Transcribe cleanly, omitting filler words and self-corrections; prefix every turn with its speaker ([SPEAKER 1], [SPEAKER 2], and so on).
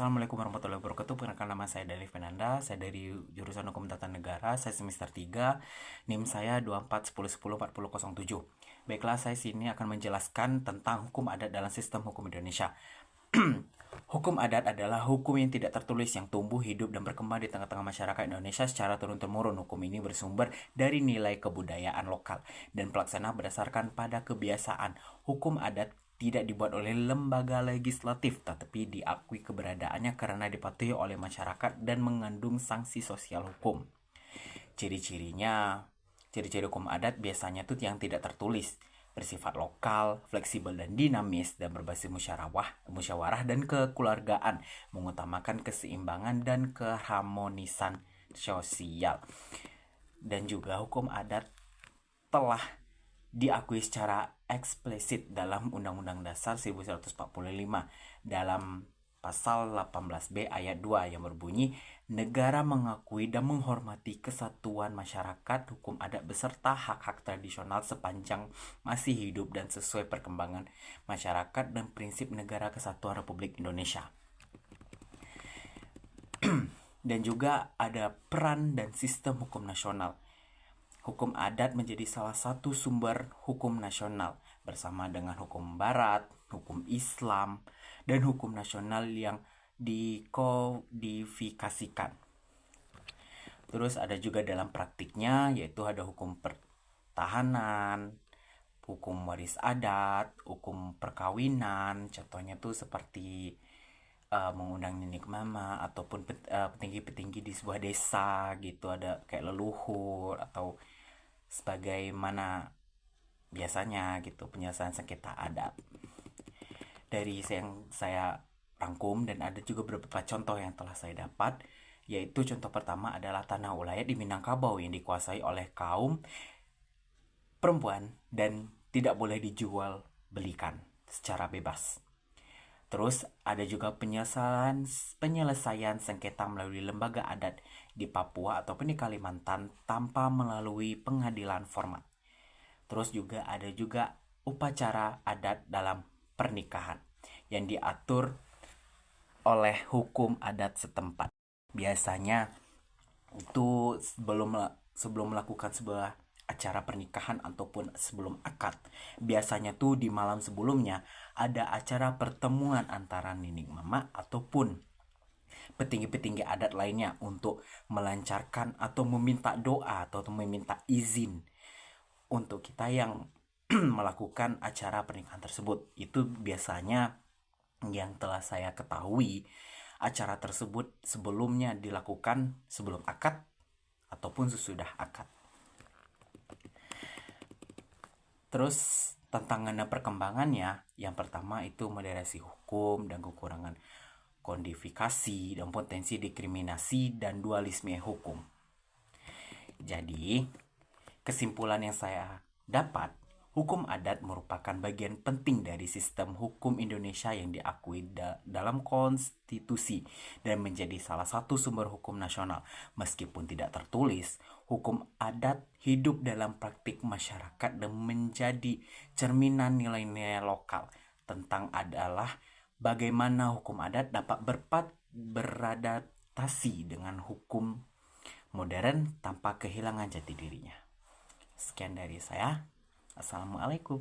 [SPEAKER 1] Assalamualaikum warahmatullahi wabarakatuh. Perkenalkan, nama saya Dali Fernanda. Saya dari jurusan Hukum Tata Negara. Saya semester 3. NIM saya 2410104007. Baiklah, saya sini akan menjelaskan tentang hukum adat dalam sistem hukum Indonesia. Hukum adat adalah hukum yang tidak tertulis yang tumbuh, hidup, dan berkembang di tengah-tengah masyarakat Indonesia secara turun-temurun. Hukum ini bersumber dari nilai kebudayaan lokal dan pelaksana berdasarkan pada kebiasaan. Hukum adat tidak dibuat oleh lembaga legislatif, tetapi diakui keberadaannya karena dipatuhi oleh masyarakat dan mengandung sanksi sosial hukum. Ciri-ciri hukum adat biasanya tuh yang tidak tertulis, bersifat lokal, fleksibel dan dinamis, dan berbasis musyawarah dan kekeluargaan, mengutamakan keseimbangan dan keharmonisan sosial. Dan juga hukum adat telah diakui secara eksplisit dalam Undang-Undang Dasar 1945 dalam pasal 18B ayat 2 yang berbunyi, negara mengakui dan menghormati kesatuan masyarakat, hukum adat beserta hak-hak tradisional sepanjang masih hidup dan sesuai perkembangan masyarakat dan prinsip Negara Kesatuan Republik Indonesia. Dan juga ada peran dan sistem hukum nasional. Hukum adat menjadi salah satu sumber hukum nasional bersama dengan hukum barat, hukum Islam, dan hukum nasional yang dikodifikasikan. Terus ada juga dalam praktiknya, yaitu ada hukum pertahanan, hukum waris adat, hukum perkawinan. Contohnya tuh seperti mengundang nenek mama ataupun petinggi-petinggi di sebuah desa gitu, ada kayak leluhur atau sebagaimana biasanya gitu penyelesaian sengketa adat. Dari yang saya rangkum dan ada juga beberapa contoh yang telah saya dapat, yaitu contoh pertama adalah tanah ulayat di Minangkabau yang dikuasai oleh kaum perempuan dan tidak boleh dijual belikan secara bebas. Terus ada juga penyelesaian sengketa melalui lembaga adat di Papua ataupun di Kalimantan tanpa melalui pengadilan formal. Terus juga ada juga upacara adat dalam pernikahan yang diatur oleh hukum adat setempat. Biasanya itu sebelum melakukan sebuah acara pernikahan ataupun sebelum akad, biasanya tuh di malam sebelumnya ada acara pertemuan antara nenek mama ataupun petinggi-petinggi adat lainnya untuk melancarkan atau meminta doa atau meminta izin untuk kita yang melakukan acara pernikahan tersebut. Itu biasanya yang telah saya ketahui, acara tersebut sebelumnya dilakukan sebelum akad ataupun sesudah akad. Terus tantangan dan perkembangannya, yang pertama itu moderasi hukum dan kekurangan kodifikasi dan potensi diskriminasi dan dualisme hukum. Jadi, kesimpulan yang saya dapat, hukum adat merupakan bagian penting dari sistem hukum Indonesia yang diakui dalam konstitusi dan menjadi salah satu sumber hukum nasional. Meskipun tidak tertulis, hukum adat hidup dalam praktik masyarakat dan menjadi cerminan nilai-nilai lokal tentang adalah bagaimana hukum adat dapat beradaptasi dengan hukum modern tanpa kehilangan jati dirinya. Sekian dari saya. Assalamualaikum.